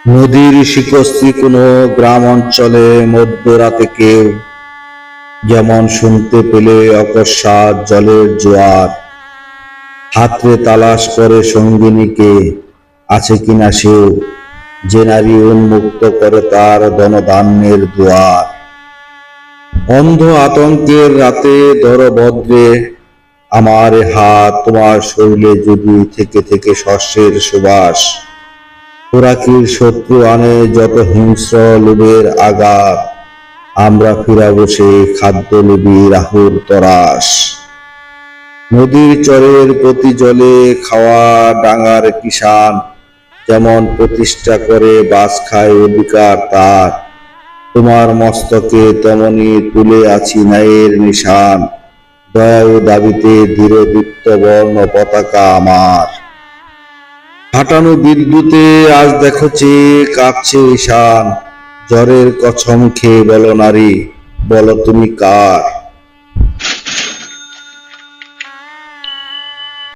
নদীর শিকস্ত্রী কোনো গ্রাম অঞ্চলে মধ্যরাতে কেউ যেমন শুনতে পেলে অকস্মাৎ জলের জোয়ার, হাতড়ে তালাশ করে সঙ্গিনীকে আছে কিনা সেও, যে নারী উন্মুক্ত করে তার ধনধান্যের দুয়ার। অন্ধ আতঙ্কের রাতে ধরো ভদ্রে আমার হাত, তোমার শরীরে যদি থেকে থেকে শস্যের সুবাস, খোরাকির শত্রু আনে যত হিংস্র লোভের আঘাত, আমরা ফিরা বসে খাদ্য লোভী রাহুর তরাস। নদীর চরের প্রতি জলে খাওয়া ডাঙার কিষান যেমন প্রতিষ্ঠা করে বাস খায় অধিকার তার, তোমার মস্তকে তেমনি তুলে আছি ন্যায়ের নিশান, দয়া ও দাবিতে দৃঢ়দীপ্ত বর্ণ পতাকা আমার। ফাটানো বিদ্যুতে আজ দেখো চেয়ে কাঁপছে ঈশান, জ্বরের কছম খেয়ে বলো নারী, বলো তুমি কার।